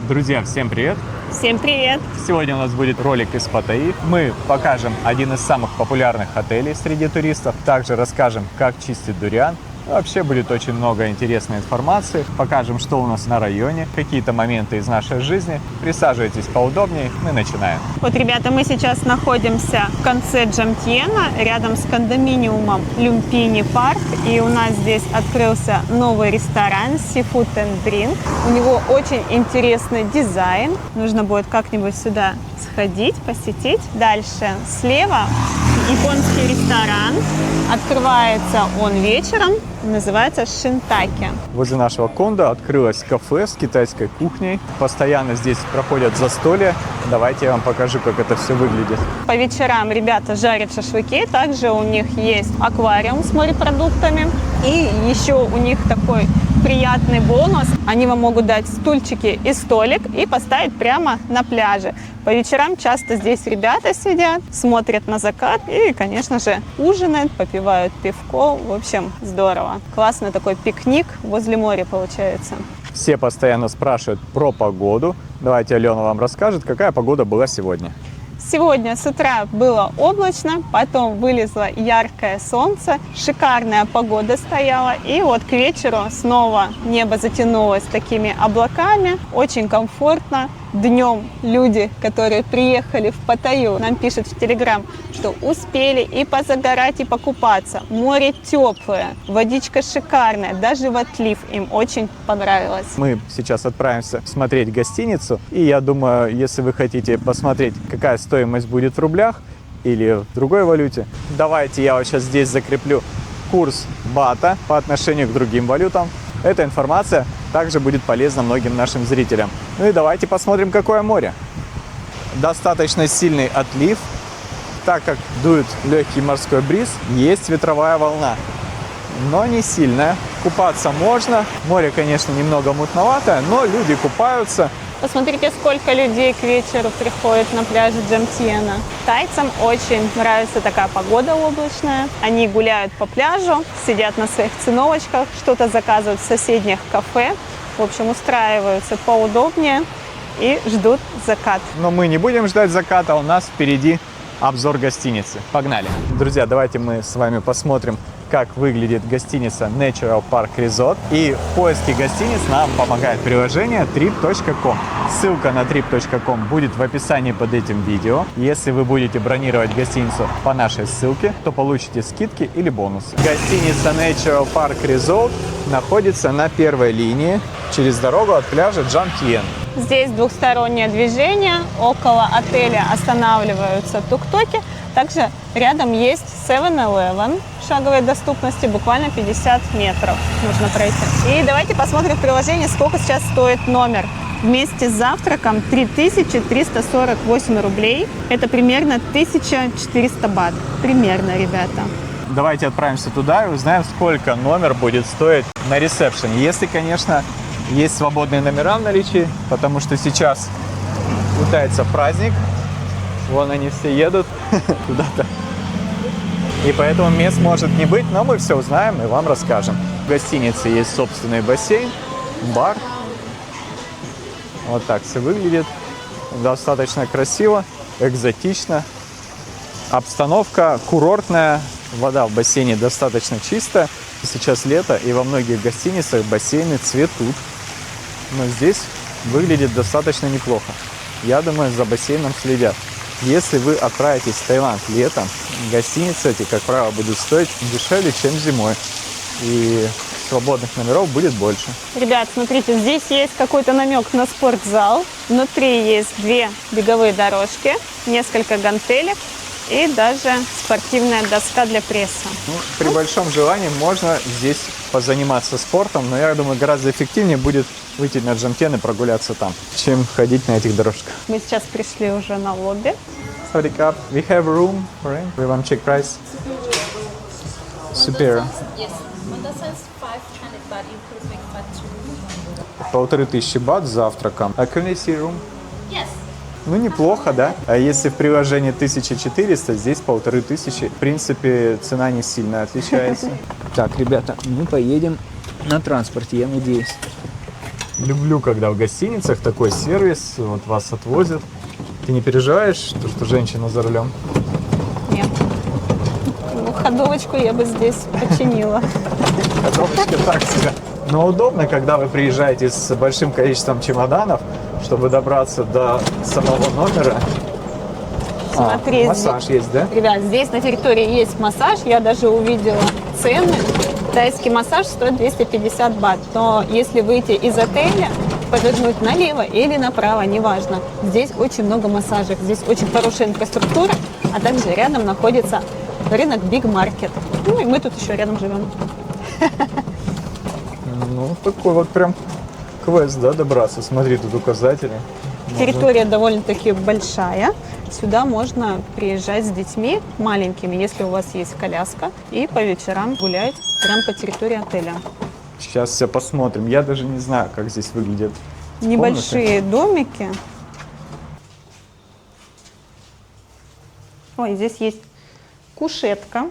Друзья, всем привет! Всем привет! Сегодня у нас будет ролик из Паттайи. Мы покажем один из самых популярных отелей среди туристов. Также расскажем, как чистить дуриан. Вообще будет очень много интересной информации. Покажем, что у нас на районе, какие-то моменты из нашей жизни. Присаживайтесь поудобнее, мы начинаем. Вот, ребята, мы сейчас находимся в конце Джамтьена, рядом с кондоминиумом Люмпини Парк. И у нас здесь открылся новый ресторан Seafood and Drink. У него очень интересный дизайн. Нужно будет как-нибудь сюда сходить, посетить. Дальше слева японский ресторан. Открывается он вечером. Называется Шинтаки. Возле нашего кондо открылось кафе с китайской кухней. Постоянно здесь проходят застолья. Давайте я вам покажу, как это все выглядит. По вечерам ребята жарят шашлыки. Также у них есть аквариум с морепродуктами. И еще у них такой приятный бонус. Они вам могут дать стульчики и столик и поставить прямо на пляже. По вечерам часто здесь ребята сидят, смотрят на закат и, конечно же, ужинают, попивают пивко. В общем, здорово. Классный такой пикник возле моря получается. Все постоянно спрашивают про погоду. Давайте Алена вам расскажет, какая погода была сегодня. Сегодня с утра было облачно, потом вылезло яркое солнце, шикарная погода стояла, и вот к вечеру снова небо затянулось такими облаками, очень комфортно. Днем люди, которые приехали в Паттайю, нам пишут в Телеграм, что успели и позагорать, и покупаться. Море теплое, водичка шикарная, даже в отлив им очень понравилось. Мы сейчас отправимся смотреть гостиницу, и я думаю, если вы хотите посмотреть, какая стоимость будет в рублях или в другой валюте, давайте я вот сейчас здесь закреплю курс бата по отношению к другим валютам. Эта информация также будет полезна многим нашим зрителям. Ну и давайте посмотрим, какое море. Достаточно сильный отлив. Так как дует легкий морской бриз, есть ветровая волна, но не сильная. Купаться можно. Море, конечно, немного мутноватое, но люди купаются. Посмотрите, сколько людей к вечеру приходит на пляже Джамтьена. Тайцам очень нравится такая погода облачная. Они гуляют по пляжу, сидят на своих циновочках, что-то заказывают в соседних кафе. В общем, устраиваются поудобнее и ждут закат. Но мы не будем ждать заката, у нас впереди обзор гостиницы. Погнали! Друзья, давайте мы с вами посмотрим, как выглядит гостиница Natural Park Resort. И в поиске гостиниц нам помогает приложение trip.com. Ссылка на trip.com будет в описании под этим видео. Если вы будете бронировать гостиницу по нашей ссылке, то получите скидки или бонусы. Гостиница Natural Park Resort находится на первой линии через дорогу от пляжа Джамтьен. Здесь двухстороннее движение. Около отеля останавливаются тук-туки. Также рядом есть 7-Eleven шаговой доступности, буквально 50 метров нужно пройти. И давайте посмотрим в приложении, сколько сейчас стоит номер. Вместе с завтраком 3348 рублей. Это примерно 1400 бат. Примерно, ребята. Давайте отправимся туда и узнаем, сколько номер будет стоить на ресепшене. Если, конечно, есть свободные номера в наличии, потому что сейчас пытается праздник. Вон они все едут куда-то. И поэтому мест может не быть, но мы все узнаем и вам расскажем. В гостинице есть собственный бассейн, бар. Вот так все выглядит. Достаточно красиво, экзотично. Обстановка курортная. Вода в бассейне достаточно чистая. Сейчас лето, и во многих гостиницах бассейны цветут. Но здесь выглядит достаточно неплохо. Я думаю, за бассейном следят. Если вы отправитесь в Таиланд летом, гостиницы эти, как правило, будут стоить дешевле, чем зимой. И свободных номеров будет больше. Ребят, смотрите, здесь есть какой-то намек на спортзал. Внутри есть 2 беговые дорожки, несколько гантелек и даже спортивная доска для пресса. При большом желании можно здесь позаниматься спортом, но я думаю, гораздо эффективнее будет выйти на Джамтьен и прогуляться там, чем ходить на этих дорожках. Мы сейчас пришли уже на лобби. Sorry, Cap. We have room for it. We want to check price. Superior. Yes, on the sense 500 baht you could make for 2. 1500 бат с завтраком. А can we see room? Yes. Ну, неплохо, да? А если в приложении 1400, здесь 1500. В принципе, цена не сильно отличается. Так, ребята, мы поедем на транспорте, я надеюсь. Люблю, когда в гостиницах такой сервис, вот вас отвозят. Ты не переживаешь, что женщина за рулем? Нет. Ну, ходовочку я бы здесь починила. Ходовочка так себе. Но удобно, когда вы приезжаете с большим количеством чемоданов, чтобы добраться до самого номера. Смотри, Массаж здесь, есть, да? ребят, здесь на территории есть массаж. Я даже увидела цены. Тайский массаж стоит 250 бат. Но если выйти из отеля, повернуть налево или направо, неважно. Здесь очень много массажек. Здесь очень хорошая инфраструктура. А также рядом находится рынок Big Market. Ну и мы тут еще рядом живем. Ну, такой вот прям квест, да, добраться. Смотри, тут указатели. Территория довольно-таки большая. Сюда можно приезжать с детьми маленькими, если у вас есть коляска, и по вечерам гулять прямо по территории отеля. Сейчас все посмотрим. Я даже не знаю, как здесь выглядят Небольшие домики. Ой, здесь есть кушетка.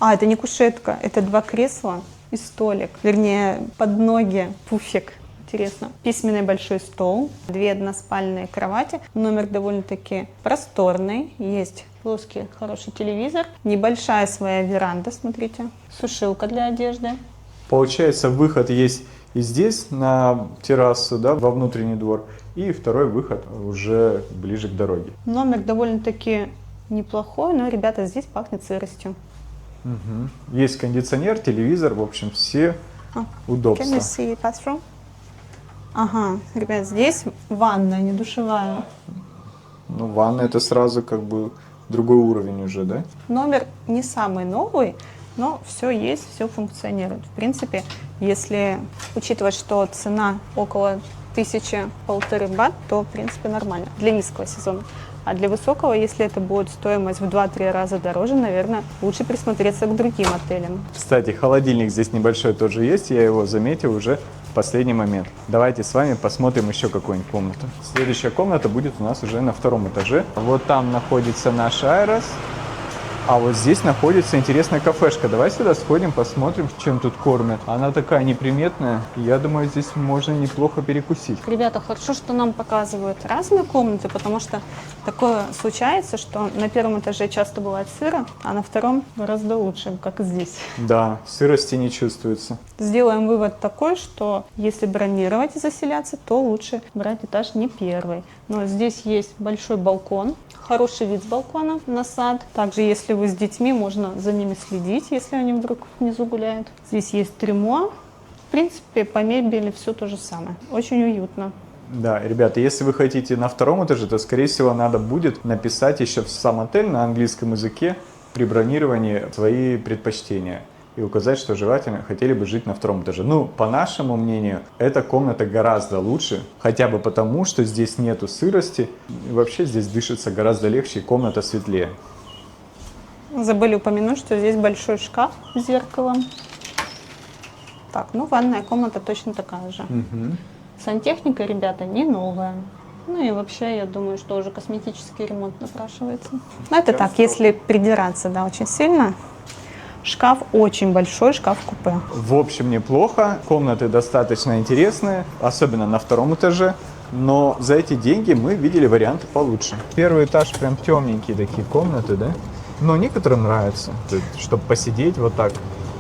А, это не кушетка, это 2 кресла и столик. Вернее, под ноги пуфик. Интересно. Письменный большой стол, 2 односпальные кровати. Номер довольно-таки просторный. Есть плоский хороший телевизор. Небольшая своя веранда, смотрите. Сушилка для одежды. Получается, выход есть и здесь, на террасу, да, во внутренний двор. И второй выход уже ближе к дороге. Номер довольно-таки неплохой, но, ребята, здесь пахнет сыростью. Угу. Есть кондиционер, телевизор, в общем, все удобства. Can you see bathroom? Ага, ребят, здесь ванная, не душевая. Ну, ванна это сразу как бы другой уровень уже, да? Номер не самый новый, но все есть, все функционирует. В принципе, если учитывать, что цена около 1000-1500 бат, то, в принципе, нормально для низкого сезона. А для высокого, если это будет стоимость в 2-3 раза дороже, наверное, лучше присмотреться к другим отелям. Кстати, холодильник здесь небольшой тоже есть, я его заметил уже в последний момент. Давайте с вами посмотрим еще какую-нибудь комнату. Следующая комната будет у нас уже на 2-м этаже. Вот там находится наш Айрос, а вот здесь находится интересная кафешка. Давай сюда сходим, посмотрим, чем тут кормят. Она такая неприметная, я думаю, здесь можно неплохо перекусить. Ребята, хорошо, что нам показывают разные комнаты, потому что такое случается, что на 1-м этаже часто бывает сыро, а на 2-м гораздо лучше, как и здесь. Да, сырости не чувствуется. Сделаем вывод такой, что если бронировать и заселяться, то лучше брать этаж не 1-й. Но здесь есть большой балкон, хороший вид с балкона на сад. Также, если вы с детьми, можно за ними следить, если они вдруг внизу гуляют. Здесь есть трюмо. В принципе, по мебели все то же самое. Очень уютно. Да, ребята, если вы хотите на 2-м этаже, то, скорее всего, надо будет написать еще в сам отель на английском языке при бронировании свои предпочтения и указать, что желательно хотели бы жить на 2-м этаже. Ну, по нашему мнению, эта комната гораздо лучше, хотя бы потому, что здесь нету сырости, и вообще здесь дышится гораздо легче, и комната светлее. Забыли упомянуть, что здесь большой шкаф с зеркалом. Так, ну ванная комната точно такая же. Сантехника, ребята, не новая. Ну и вообще, я думаю, что уже косметический ремонт напрашивается. Но это так, если придираться, да, очень сильно. Шкаф очень большой, шкаф-купе. В общем, неплохо. Комнаты достаточно интересные, особенно на 2-м этаже. Но за эти деньги мы видели варианты получше. Первый этаж прям темненькие такие комнаты, да? Но некоторым нравится, чтобы посидеть вот так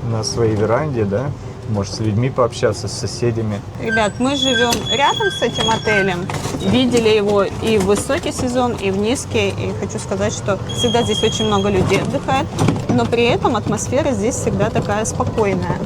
на своей веранде, да? Может, с людьми пообщаться, с соседями. Ребят, мы живем рядом с этим отелем. Видели его и в высокий сезон, и в низкий. И хочу сказать, что всегда здесь очень много людей отдыхает. Но при этом атмосфера здесь всегда такая спокойная.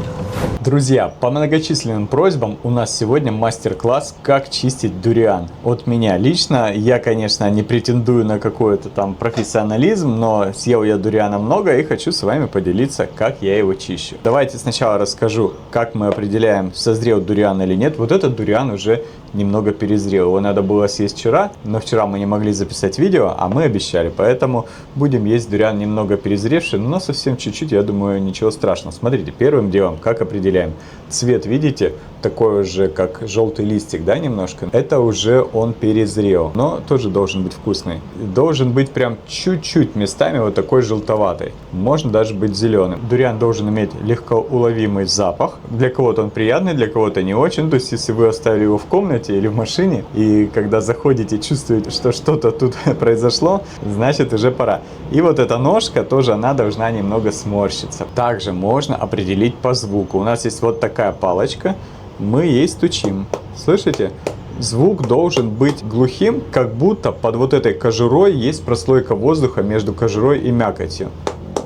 Друзья, по многочисленным просьбам у нас сегодня мастер-класс «Как чистить дуриан». От меня лично, я, конечно, не претендую на какой-то там профессионализм, но съел я дуриана много и хочу с вами поделиться, как я его чищу. Давайте сначала расскажу, как мы определяем, созрел дуриан или нет. Вот этот дуриан уже немного перезрел. Его надо было съесть вчера, но вчера мы не могли записать видео, а мы обещали. Поэтому будем есть дуриан немного перезревший, но совсем чуть-чуть, я думаю, ничего страшного. Смотрите, первым делом, как определить отделяем. Цвет, видите, такой же, как желтый листик, да, немножко. Это уже он перезрел, но тоже должен быть вкусный. Должен быть прям чуть-чуть местами вот такой желтоватый. Можно даже быть зеленым. Дуриан должен иметь легко уловимый запах. Для кого-то он приятный, для кого-то не очень. То есть, если вы оставили его в комнате или в машине, и когда заходите, чувствуете, что что-то тут произошло, значит уже пора. И вот эта ножка тоже, она должна немного сморщиться. Также можно определить по звуку. У нас есть вот такая палочка. Мы ей стучим. Слышите? Звук должен быть глухим, как будто под вот этой кожурой есть прослойка воздуха между кожурой и мякотью.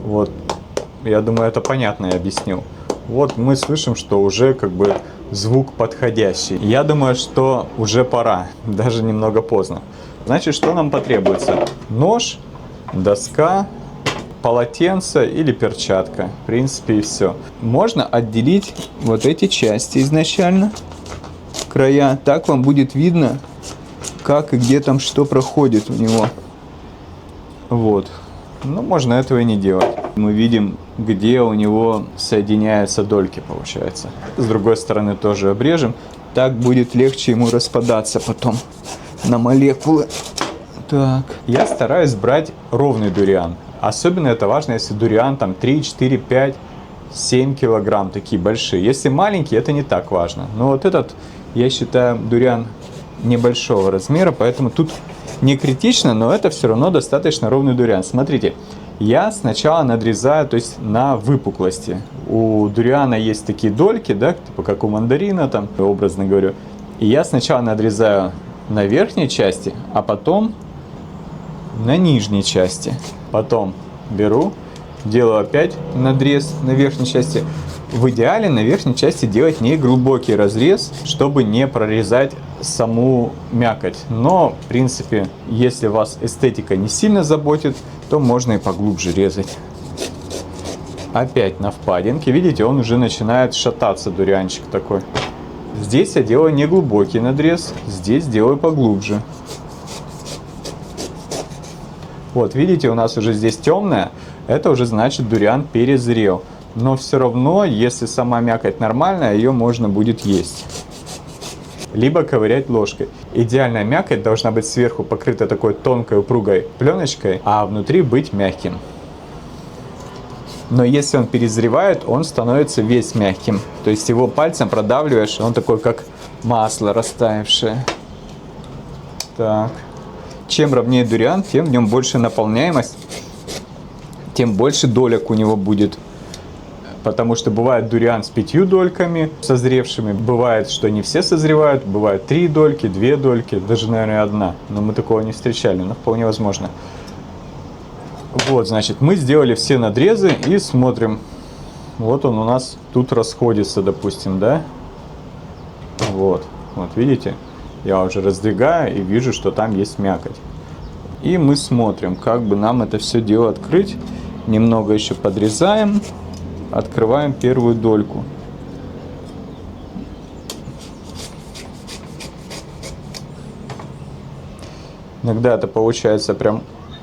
Вот. Я думаю, это понятно я объяснил. Вот мы слышим, что уже как бы звук подходящий. Я думаю, что уже пора. Даже немного поздно. Значит, что нам потребуется? Нож, доска, полотенце или перчатка. В принципе, и все. Можно отделить вот эти части изначально, края. Так вам будет видно, как и где там что проходит у него. Вот. Но можно этого и не делать. Мы видим, где у него соединяются дольки, получается. С другой стороны тоже обрежем. Так будет легче ему распадаться потом на молекулы. Так. Я стараюсь брать ровный дуриан. Особенно это важно, если дуриан там 3, 4, 5, 7 килограмм, такие большие. Если маленькие, это не так важно. Но вот этот, я считаю, дуриан небольшого размера, поэтому тут не критично, но это все равно достаточно ровный дуриан. Смотрите, я сначала надрезаю, то есть на выпуклости. У дуриана есть такие дольки, да, типа как у мандарина, там, образно говорю. И я сначала надрезаю на верхней части, а потом на нижней части. Потом беру, делаю опять надрез на верхней части. В идеале на верхней части делать не глубокий разрез, чтобы не прорезать саму мякоть. Но, в принципе, если вас эстетика не сильно заботит, то можно и поглубже резать. Опять на впадинке. Видите, он уже начинает шататься, дурианчик такой. Здесь я делаю не глубокий надрез, здесь делаю поглубже. Вот, видите, у нас уже здесь темная, это уже значит дуриан перезрел. Но все равно, если сама мякоть нормальная, ее можно будет есть. Либо ковырять ложкой. Идеальная мякоть должна быть сверху покрыта такой тонкой упругой пленочкой, а внутри быть мягким. Но если он перезревает, он становится весь мягким. То есть его пальцем продавливаешь, он такой как масло растаявшее. Так. Чем ровнее дуриан, тем в нем больше наполняемость, тем больше долек у него будет. Потому что бывает дуриан с 5 дольками созревшими, бывает, что не все созревают, бывает 3 дольки, 2 дольки, даже, наверное, 1. Но мы такого не встречали, но вполне возможно. Вот, значит, мы сделали все надрезы и смотрим. Вот он у нас тут расходится, допустим, да? Вот, вот видите? Я уже раздвигаю и вижу, что там есть мякоть. И мы смотрим, как бы нам это все дело открыть. Немного еще подрезаем. Открываем первую дольку. Иногда это получается прям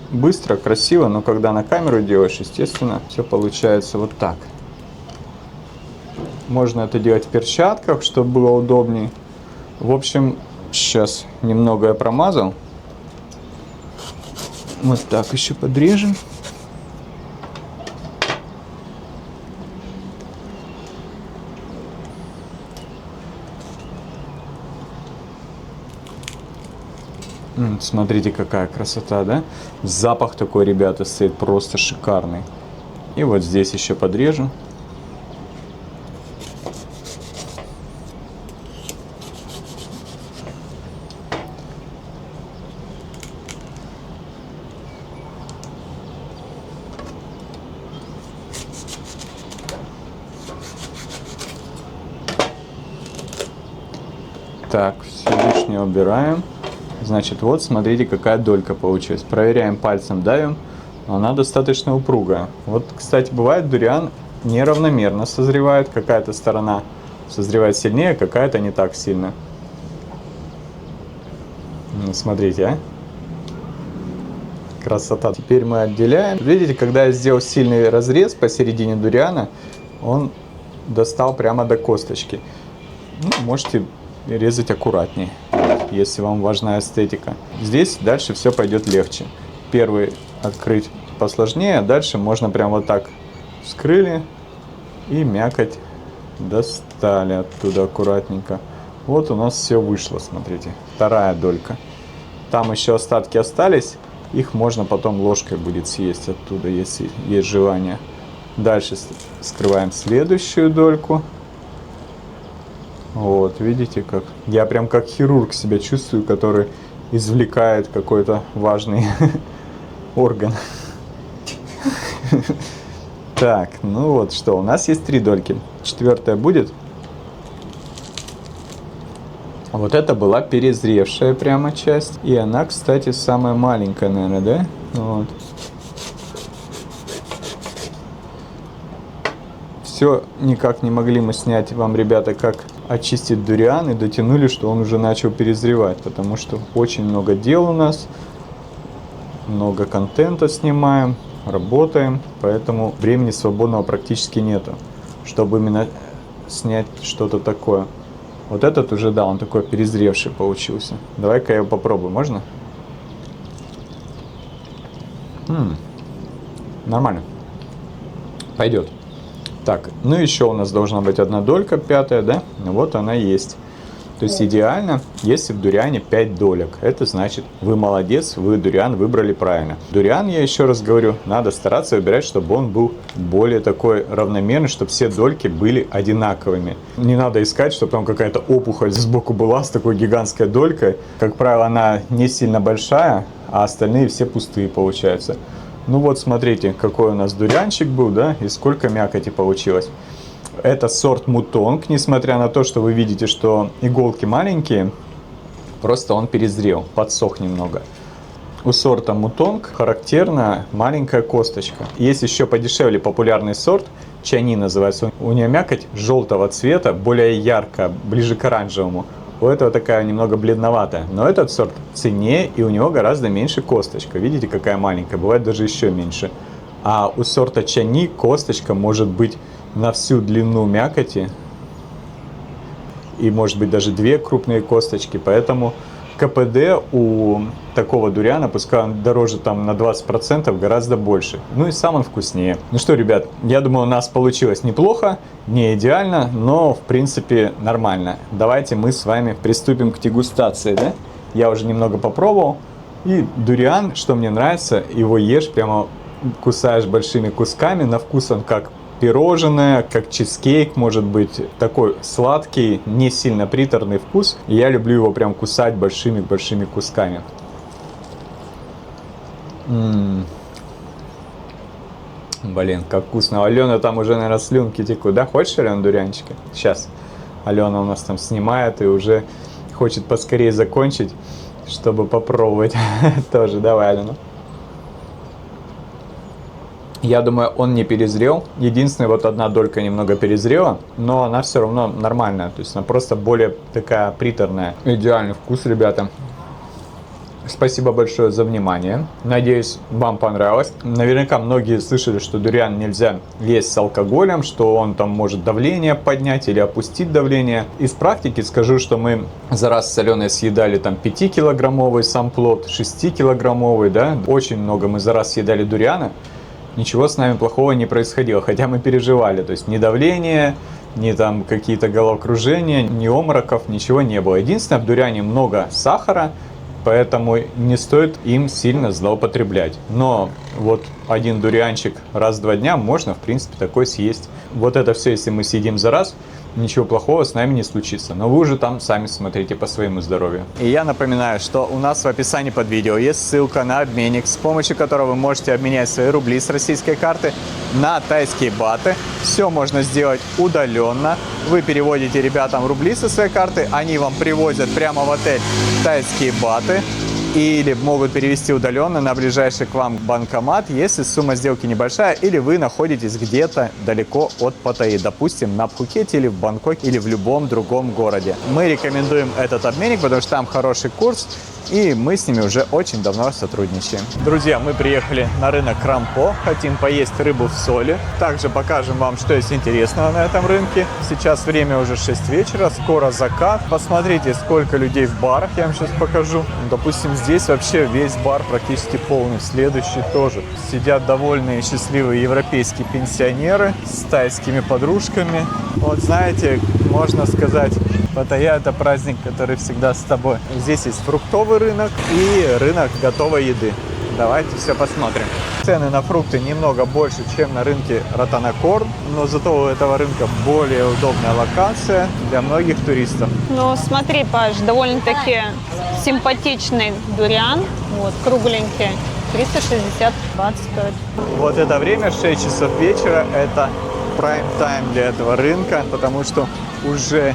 быстро, красиво, но когда на камеру делаешь, естественно, все получается вот так. Можно это делать в перчатках, чтобы было удобнее. В общем, сейчас немного я промазал. Вот так еще подрежем. Смотрите, какая красота, да? Запах такой, ребята, стоит просто шикарный. И вот здесь еще подрежу. Так, все лишнее убираем. Значит, вот смотрите, какая долька получилась. Проверяем пальцем, давим. Она достаточно упругая. Вот, кстати, бывает, дуриан неравномерно созревает. Какая-то сторона созревает сильнее, какая-то не так сильно. Смотрите, а. Красота. Теперь мы отделяем. Видите, когда я сделал сильный разрез посередине дуриана, он достал прямо до косточки. Ну, можете резать аккуратнее, если вам важна эстетика. Здесь дальше все пойдет легче. Первый открыть посложнее, а дальше можно прям вот так вскрыли и мякоть достали оттуда аккуратненько. Вот у нас все вышло, смотрите. Вторая долька. Там еще остатки остались. Их можно потом ложкой будет съесть оттуда, если есть желание. Дальше скрываем следующую дольку. Вот, видите, как я прям как хирург себя чувствую, который извлекает какой-то важный орган. Так, ну вот что, у нас есть 3 дольки. 4-я будет. Вот это была перезревшая прямо часть. И она, кстати, самая маленькая, наверное, да? Вот. Все никак не могли мы снять вам, ребята, как очистить дуриан, и дотянули, что он уже начал перезревать, потому что очень много дел у нас, много контента снимаем, работаем, поэтому времени свободного практически нету, чтобы именно снять что-то такое. Вот этот уже, да, он такой перезревший получился. Давай-ка я его попробую, можно? Нормально. Пойдет. Так, ну еще у нас должна быть 1 долька, 5-я, да? Вот она есть. То есть идеально, если в дуриане 5 долек. Это значит, вы молодец, вы дуриан выбрали правильно. Дуриан, я еще раз говорю, надо стараться выбирать, чтобы он был более такой равномерный, чтобы все дольки были одинаковыми. Не надо искать, чтобы там какая-то опухоль сбоку была с такой гигантской долькой. Как правило, она не сильно большая, а остальные все пустые получаются. Ну вот, смотрите, какой у нас дурианчик был, да, и сколько мякоти получилось. Это сорт мутонг, несмотря на то, что вы видите, что иголки маленькие, просто он перезрел, подсох немного. У сорта мутонг характерна маленькая косточка. Есть еще подешевле популярный сорт, чани называется. У нее мякоть желтого цвета, более яркая, ближе к оранжевому. У этого такая немного бледноватая. Но этот сорт ценнее, и у него гораздо меньше косточка. Видите, какая маленькая, бывает даже еще меньше. А у сорта чани косточка может быть на всю длину мякоти. И может быть даже 2 крупные косточки. Поэтому КПД у такого дуриана, пускай он дороже там на 20%, гораздо больше. Ну и сам он вкуснее. Ну что, ребят, я думаю, у нас получилось неплохо, не идеально, но в принципе нормально. Давайте мы с вами приступим к дегустации, да? Я уже немного попробовал. И дуриан, что мне нравится, его ешь, прямо кусаешь большими кусками. На вкус он как пирожное, как чизкейк, может быть, такой сладкий, не сильно приторный вкус. И я люблю его прям кусать большими-большими кусками. Блин, как вкусно. Алена там уже, наверное, слюнки текут. Да, хочешь, Алена, дурианчика? Сейчас. Алена у нас там снимает и уже хочет поскорее закончить, чтобы попробовать. Тоже, давай, Алена. Я думаю, он не перезрел. Единственное, вот 1 долька немного перезрела, но она все равно нормальная. То есть она просто более такая приторная. Идеальный вкус, ребята. Спасибо большое за внимание. Надеюсь, вам понравилось. Наверняка многие слышали, что дуриан нельзя есть с алкоголем, что он там может давление поднять или опустить давление. Из практики скажу, что мы за раз с Аленой съедали там 5-килограммовый сам плод, 6-килограммовый, да. Очень много мы за раз съедали дуриана. Ничего с нами плохого не происходило, хотя мы переживали. То есть ни давление, ни там какие-то головокружения, ни обмороков, ничего не было. Единственное, в дуриане много сахара, поэтому не стоит им сильно злоупотреблять. Но вот 1 дурианчик раз в 2 дня можно, в принципе, такой съесть. Вот это все, если мы съедим за раз, ничего плохого с нами не случится. Но вы уже там сами смотрите по своему здоровью. И я напоминаю, что у нас в описании под видео есть ссылка на обменник, с помощью которого вы можете обменять свои рубли с российской карты на тайские баты. Все можно сделать удаленно. Вы переводите ребятам рубли со своей карты, они вам привозят прямо в отель тайские баты. Или могут перевести удаленно на ближайший к вам банкомат, если сумма сделки небольшая, или вы находитесь где-то далеко от Паттайи, допустим, на Пхукете или в Бангкоке, или в любом другом городе. Мы рекомендуем этот обменник, потому что там хороший курс, и мы с ними уже очень давно сотрудничаем. Друзья, мы приехали на рынок Крампо, хотим поесть рыбу в соли. Также покажем вам, что есть интересного на этом рынке. Сейчас время уже 6 вечера, скоро закат. Посмотрите, сколько людей в барах, я вам сейчас покажу. Допустим, здесь вообще весь бар практически полный, следующий тоже. Сидят довольные и счастливые европейские пенсионеры с тайскими подружками. Вот знаете, можно сказать, Паттайя — это праздник, который всегда с тобой. Здесь есть фруктовый рынок и рынок готовой еды. Давайте все посмотрим. Цены на фрукты немного больше, чем на рынке Ратанакорн, но зато у этого рынка более удобная локация для многих туристов. Ну, смотри, Паш, довольно-таки симпатичный дуриан, вот, кругленький, 360 бат стоит. Вот это время, 6 часов вечера, это прайм-тайм для этого рынка, потому что уже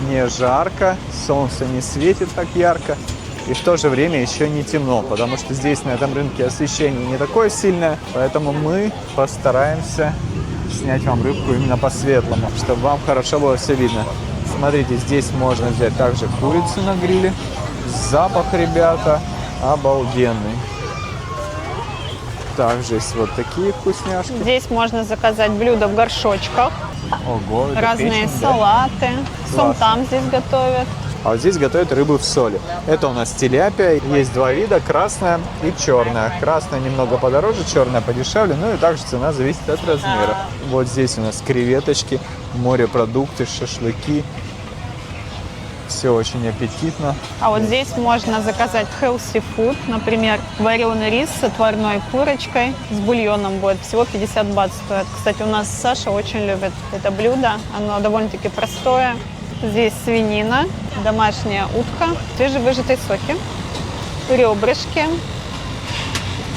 не жарко, солнце не светит так ярко, и в то же время еще не темно, потому что здесь на этом рынке освещение не такое сильное, поэтому мы постараемся снять вам рыбку именно по-светлому, чтобы вам хорошо было все видно. Смотрите, здесь можно взять также курицу на гриле. Запах, ребята, обалденный. Также есть вот такие вкусняшки. Здесь можно заказать блюда в горшочках, Ого, это разные печень, да? салаты, Класс. сом-там здесь готовят. А вот здесь готовят рыбу в соли. Это у нас тиляпия. Есть два вида, красная и черная. Красная немного подороже, черная подешевле. Ну и также цена зависит от размера. Вот здесь у нас креветочки, морепродукты, шашлыки. Все очень аппетитно. А вот здесь можно заказать healthy food, например, вареный рис с отварной курочкой, с бульоном будет, всего 50 бат стоит. Кстати, у нас Саша очень любит это блюдо, оно довольно-таки простое. Здесь свинина, домашняя утка, свежевыжатые соки, ребрышки.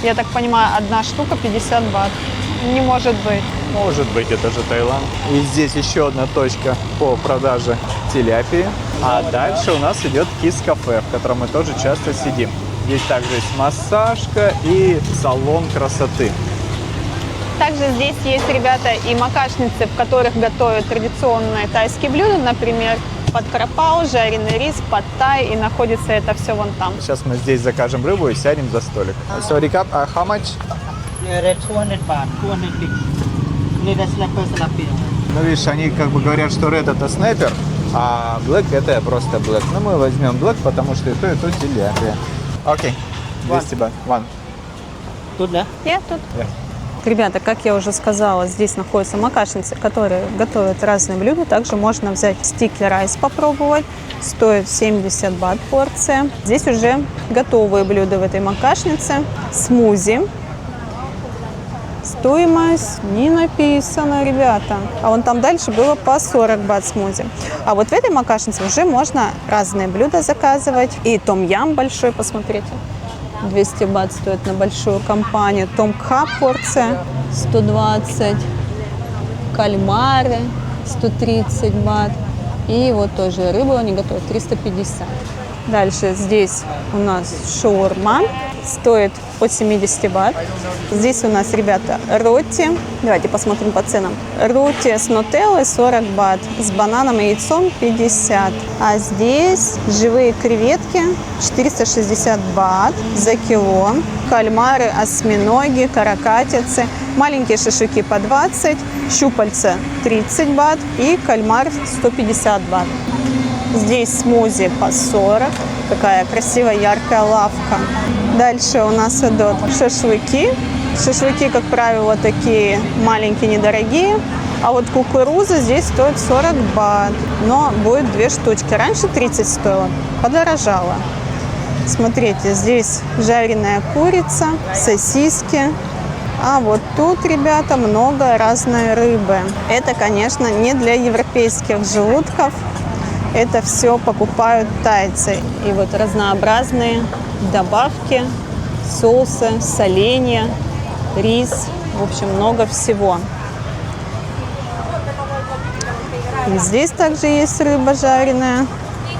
Я так понимаю, одна штука 50 бат. Не может быть. Может быть, это же Таиланд. И здесь еще одна точка по продаже тиляпии. А дальше у нас идет кис-кафе, в котором мы тоже часто сидим. Здесь также есть массажка и салон красоты. Также здесь есть, ребята, и макашницы, в которых готовят традиционные тайские блюда, например, пад крапау, жареный рис, пад тай, и находится это все вон там. Сейчас мы здесь закажем рыбу и сядем за столик. Sorry, how much? 200 baht, 200 big. Need a snapper snapper. Ну, видишь, они как бы говорят, что Red это снайпер, а Black это просто Black. Но мы возьмем Black, потому что и то тиляпия. Окей, 200 бат. One. Тут, да? Я тут. Yeah. Ребята, как я уже сказала, здесь находятся макашницы, которые готовят разные блюда. Также можно взять стики райс попробовать. Стоит 70 бат порция. Здесь уже готовые блюда в этой макашнице. Смузи. Стоимость не написана, ребята. А вон там дальше было по 40 бат смузи. А вот в этой макашнице уже можно разные блюда заказывать. И том-ям большой, посмотрите. 200 бат стоит на большую компанию. Том-кхап порция 120. Кальмары 130 бат. И вот тоже рыбу они готовят 350. Дальше здесь у нас шаурма. Стоит от 70 бат. Здесь у нас, ребята, роти. Давайте посмотрим по ценам. Роти с нутеллой 40 бат. С бананом и яйцом 50. А здесь живые креветки 460 бат за кило. Кальмары, осьминоги, каракатицы. Маленькие шашлыки по 20. Щупальца 30 бат. И кальмар 150 бат. Здесь смузи по 40. Такая красивая яркая лавка. Дальше у нас идут шашлыки. Шашлыки, как правило, такие маленькие, недорогие. А вот кукуруза здесь стоит 40 бат. Но будет 2 штучки. Раньше 30 стоило. Подорожало. Смотрите, здесь жареная курица, сосиски. А вот тут, ребята, много разной рыбы. Это, конечно, не для европейских желудков. Это все покупают тайцы. И вот разнообразные добавки, соусы, соленья, рис. В общем, много всего. И здесь также есть рыба жареная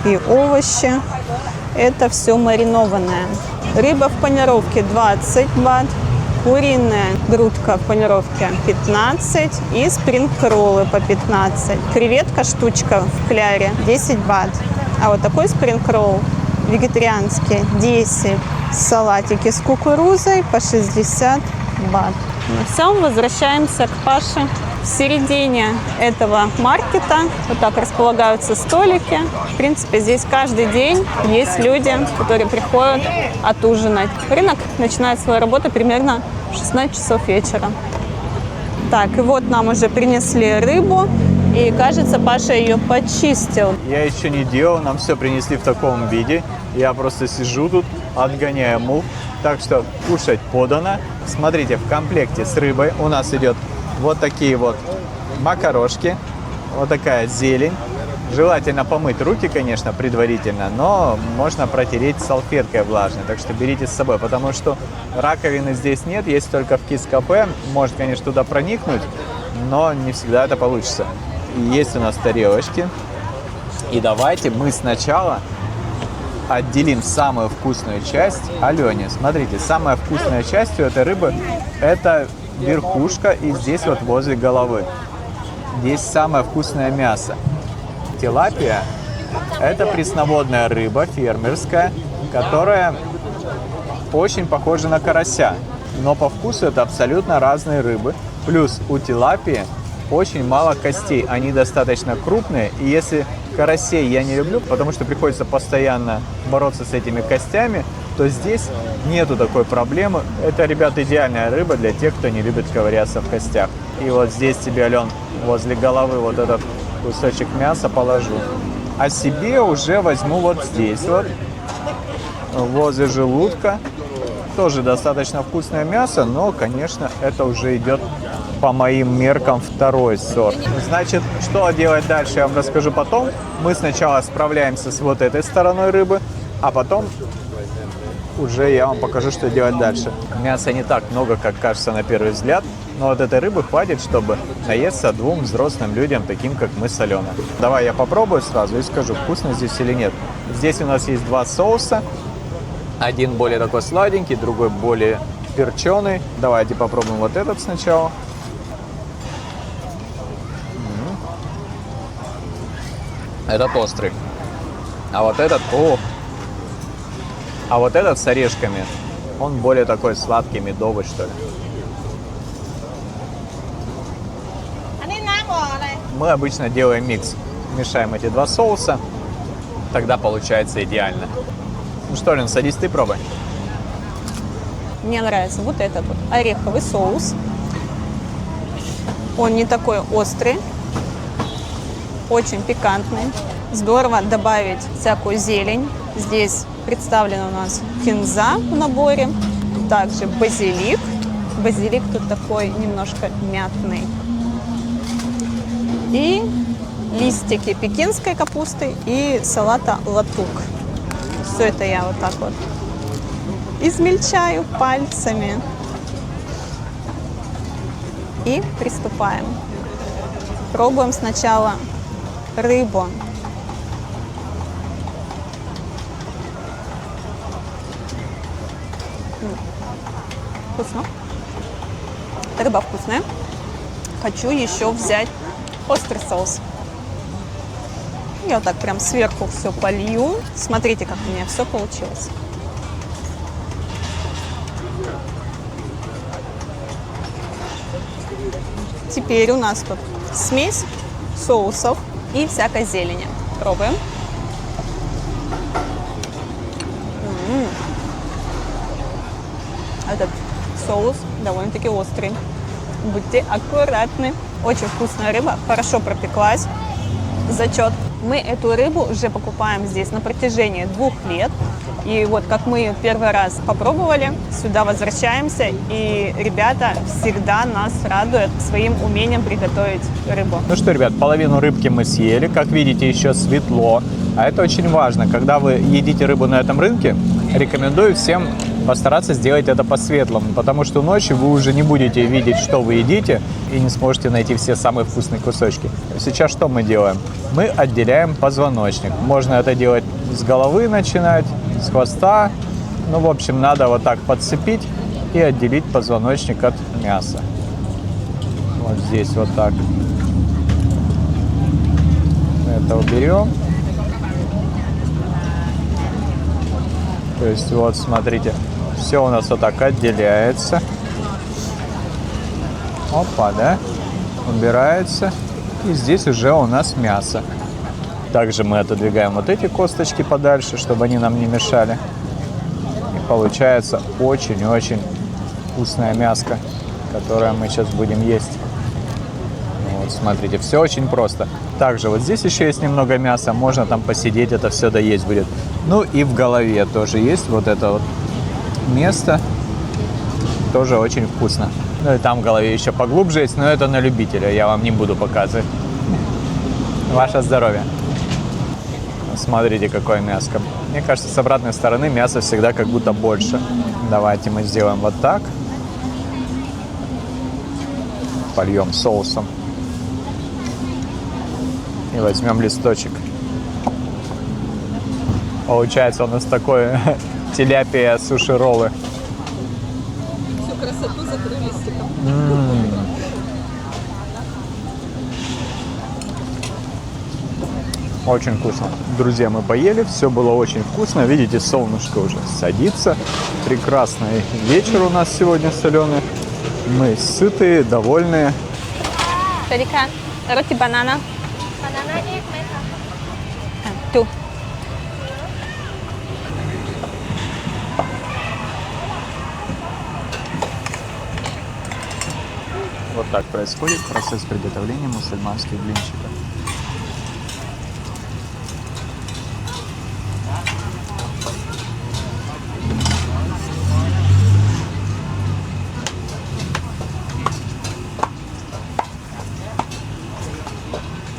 и овощи. Это все маринованное. Рыба в панировке 20 бат. Куриная грудка в панировке 15 и спринг-роллы по 15. Креветка штучка в кляре 10 бат. А вот такой спринг-ролл вегетарианские 10, салатики с кукурузой по 60 бат. Ну все, возвращаемся к Паше. В середине этого маркета вот так располагаются столики. В принципе, здесь каждый день есть люди, которые приходят отужинать. Рынок начинает свою работу примерно в 16 часов вечера. Так, и вот нам уже принесли рыбу, и, кажется, Паша ее почистил. Я еще не делал, нам все принесли в таком виде. Я просто сижу тут, отгоняю мух. Так что кушать подано. Смотрите, в комплекте с рыбой у нас идет вот такие вот макарошки, вот такая зелень. Желательно помыть руки, конечно, предварительно, но можно протереть салфеткой влажной. Так что берите с собой, потому что раковины здесь нет, есть только в Кис-кафе. Может, конечно, туда проникнуть, но не всегда это получится. И есть у нас тарелочки. И давайте мы сначала отделим самую вкусную часть Алене. Смотрите, самая вкусная часть у этой рыбы – это верхушка и здесь вот возле головы. Здесь самое вкусное мясо. Тилапия – это пресноводная рыба фермерская, которая очень похожа на карася. Но по вкусу это абсолютно разные рыбы. Плюс у тилапии очень мало костей, они достаточно крупные. И если карасей я не люблю, потому что приходится постоянно бороться с этими костями, то здесь нету такой проблемы. Это, ребята, идеальная рыба для тех, кто не любит ковыряться в костях. И вот здесь тебе, Ален, возле головы вот этот кусочек мяса положу. А себе уже возьму вот здесь вот, возле желудка. Тоже достаточно вкусное мясо, но, конечно, это уже идет по моим меркам второй сорт. Значит, что делать дальше, я вам расскажу потом. Мы сначала справляемся с вот этой стороной рыбы, а потом уже я вам покажу, что делать дальше. Мяса не так много, как кажется на первый взгляд, но вот этой рыбы хватит, чтобы наесться двум взрослым людям, таким как мы с Аленой. Давай я попробую сразу и скажу, вкусно здесь или нет. Здесь у нас есть два соуса. Один более такой сладенький, другой более перченый. Давайте попробуем вот этот сначала. Этот острый. А вот этот, а вот этот с орешками, он более такой сладкий, медовый, что ли. Мы обычно делаем микс. Мешаем эти два соуса. Тогда получается идеально. Ну что, Лен, садись, ты пробуй. Мне нравится вот этот вот ореховый соус. Он не такой острый, очень пикантный. Здорово добавить всякую зелень. Здесь представлена у нас кинза в наборе, также базилик. Базилик тут такой немножко мятный. И листики пекинской капусты и салата латук. Все это я вот так вот измельчаю пальцами. И приступаем. Пробуем сначала рыбу. Вкусно. Рыба вкусная. Хочу еще взять острый соус. Я вот так прям сверху все полью. Смотрите, как у меня все получилось. Теперь у нас тут смесь соусов и всякой зелени. Пробуем. Этот соус довольно-таки острый. Будьте аккуратны. Очень вкусная рыба, хорошо пропеклась. Зачет. Мы эту рыбу уже покупаем здесь на протяжении 2 лет. И вот как мы первый раз попробовали, сюда возвращаемся, и ребята всегда нас радуют своим умением приготовить рыбу. Ну что, ребят, половину рыбки мы съели. Как видите, еще светло. А это очень важно. Когда вы едите рыбу на этом рынке, рекомендую всем постараться сделать это по-светлому, потому что ночью вы уже не будете видеть, что вы едите, и не сможете найти все самые вкусные кусочки. Сейчас что мы делаем? Мы отделяем позвоночник. Можно это делать с головы начинать, с хвоста. Ну, в общем, надо вот так подцепить и отделить позвоночник от мяса. Вот здесь вот так. Это уберем. То есть вот смотрите, все у нас вот так отделяется. Опа, да? Убирается. И здесь уже у нас мясо. Также мы отодвигаем вот эти косточки подальше, чтобы они нам не мешали. И получается очень-очень вкусная мяска, которое мы сейчас будем есть. Вот, смотрите, все очень просто. Также вот здесь еще есть немного мяса, можно там посидеть, это все доесть будет. Ну и в голове тоже есть вот это вот место, тоже очень вкусно. Ну и там в голове еще поглубже есть, но это на любителя, я вам не буду показывать. Ваше здоровье. Смотрите, какое мяско. Мне кажется, с обратной стороны мясо всегда как будто больше. Давайте мы сделаем вот так. Польем соусом. И возьмем листочек. Получается у нас такой тиляпия суши-роллы. Всю красоту закрыли листиком. Очень вкусно. Друзья, мы поели, все было очень вкусно. Видите, солнышко уже садится. Прекрасный вечер у нас сегодня соленый. Мы сытые, довольные. Тарика, роти банана. Ту. Вот так происходит процесс приготовления мусульманских блинчиков.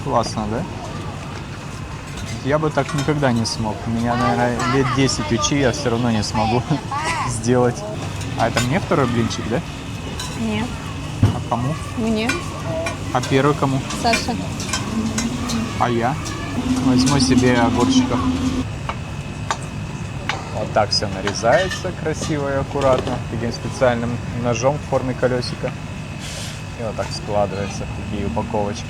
Классно, да? Я бы так никогда не смог. Меня, наверное, лет 10 учи, я все равно не смогу сделать. А это мне второй блинчик, да? Нет, А кому? мне. А первый кому? Саша. А я возьму себе огурчиков. Вот так все нарезается красиво и аккуратно таким специальным ножом в форме колесика. И вот так складывается в такие упаковочки.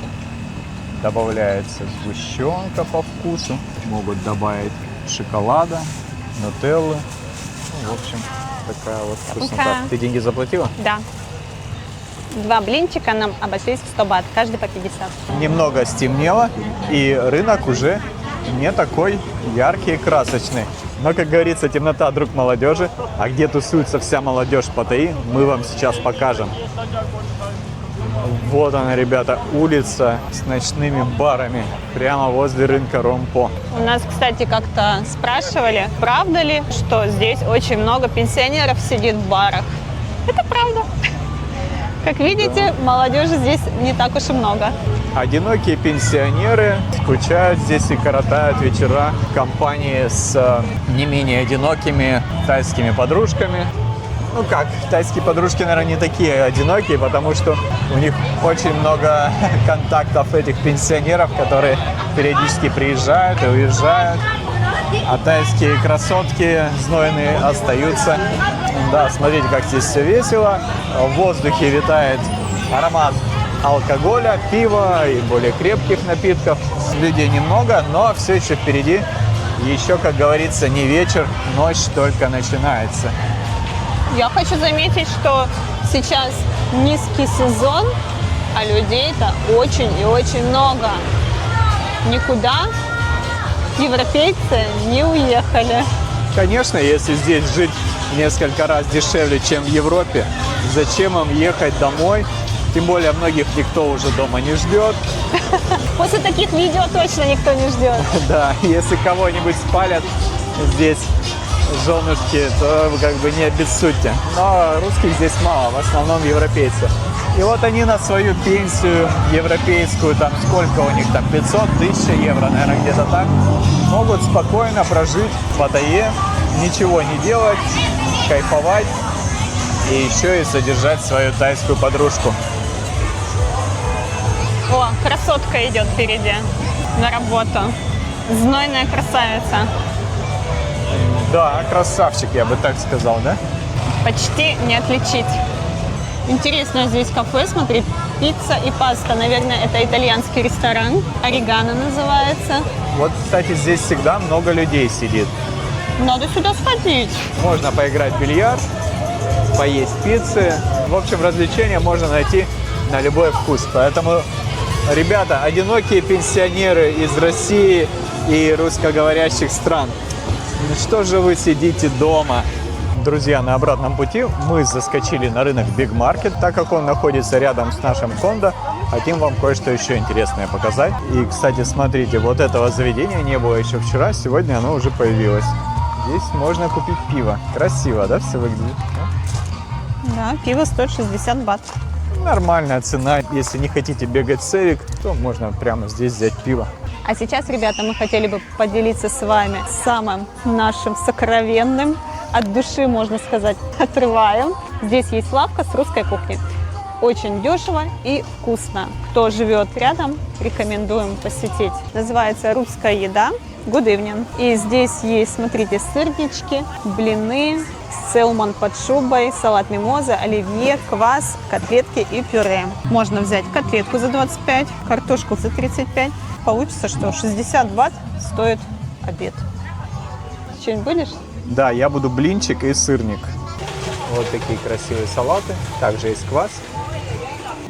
Добавляется сгущенка по вкусу. Могут добавить шоколада, нутеллы. Ну, в общем, такая вот вкуснота. Уха. Ты деньги заплатила? Да. 2 блинчика нам обошлись в 100 бат, каждый по 50. Немного стемнело, и рынок уже не такой яркий и красочный. Но, как говорится, темнота — друг молодежи. А где тусуется вся молодежь Паттайи, мы вам сейчас покажем. Вот она, ребята, улица с ночными барами прямо возле рынка Ромпо. У нас, кстати, как-то спрашивали, правда ли, что здесь очень много пенсионеров сидит в барах. Это правда. Как видите, молодежи здесь не так уж и много. Одинокие пенсионеры скучают здесь и коротают вечера в компании с не менее одинокими тайскими подружками. Ну как, тайские подружки, наверное, не такие одинокие, потому что у них очень много контактов этих пенсионеров, которые периодически приезжают и уезжают. А тайские красотки знойные остаются. Да, смотрите, как здесь все весело. В воздухе витает аромат алкоголя, пива и более крепких напитков. Людей немного, но все еще впереди. Еще, как говорится, не вечер, ночь только начинается. Я хочу заметить, что сейчас низкий сезон, а людей-то очень и очень много. Никуда европейцы не уехали. Конечно, если здесь жить в несколько раз дешевле, чем в Европе, зачем им ехать домой? Тем более многих никто уже дома не ждет. После таких видео точно никто не ждет. Да, если кого-нибудь спалят здесь женушки, то как бы не обессудьте. Но русских здесь мало, в основном европейцы. И вот они на свою пенсию европейскую, там сколько у них там, 500-1000 евро, наверное, где-то так, могут спокойно прожить в Паттайе, ничего не делать, кайфовать и еще и содержать свою тайскую подружку. О, красотка идет впереди на работу. Знойная красавица. Да, красавчик, я бы так сказал, да? Почти не отличить. Интересно здесь кафе, смотри, пицца и паста. Наверное, это итальянский ресторан. Орегано называется. Вот, кстати, здесь всегда много людей сидит. Надо сюда сходить. Можно поиграть в бильярд, поесть пиццы. В общем, развлечения можно найти на любой вкус. Поэтому, ребята, одинокие пенсионеры из России и русскоговорящих стран, ну что же вы сидите дома? Друзья, на обратном пути мы заскочили на рынок Big Market, так как он находится рядом с нашим кондо. Хотим вам кое-что еще интересное показать. И, кстати, смотрите, вот этого заведения не было еще вчера, сегодня оно уже появилось. Здесь можно купить пиво. Красиво, да, все выглядит? Да, пиво стоит 60 бат. Нормальная цена. Если не хотите бегать с Эрик, то можно прямо здесь взять пиво. А сейчас, ребята, мы хотели бы поделиться с вами самым нашим сокровенным, от души, можно сказать, отрываем. Здесь есть лавка с русской кухней. Очень дешево и вкусно. Кто живет рядом, рекомендуем посетить. Называется «Русская еда». Good evening. И здесь есть, смотрите, сырнички, блины, селмон под шубой, салат мимоза, оливье, квас, котлетки и пюре. Можно взять котлетку за 25, картошку за 35. Получится, что 60 бат стоит обед. Что-нибудь будешь? Да, я буду блинчик и сырник. Вот такие красивые салаты. Также есть квас.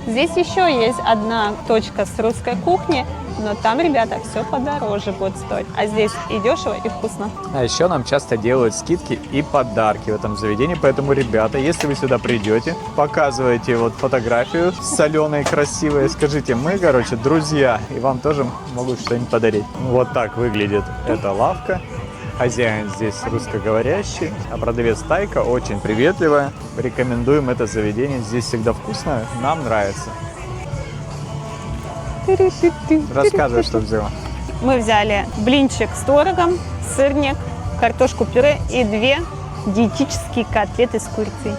Здесь еще есть одна точка с русской кухни, но там, ребята, все подороже будет стоить. А здесь и дешево, и вкусно. А еще нам часто делают скидки и подарки в этом заведении. Поэтому, ребята, если вы сюда придете, показывайте вот фотографию соленой, красивой, скажите, мы, короче, друзья, и вам тоже могут что-нибудь подарить. Вот так выглядит эта лавка. Хозяин здесь русскоговорящий, а продавец Тайка очень приветливая. Рекомендуем это заведение. Здесь всегда вкусно, нам нравится. Рассказывай, что взяла. Мы взяли блинчик с творогом, сырник, картошку пюре и 2 диетические котлеты с курицей.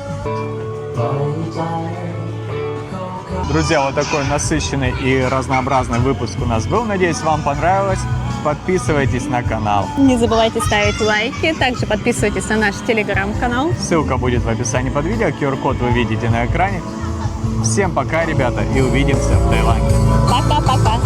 Друзья, вот такой насыщенный и разнообразный выпуск у нас был. Надеюсь, вам понравилось. Подписывайтесь на канал. Не забывайте ставить лайки, также подписывайтесь на наш телеграм-канал. Ссылка будет в описании под видео, QR-код вы видите на экране. Всем пока, ребята, и увидимся в Таиланде. Пока-пока.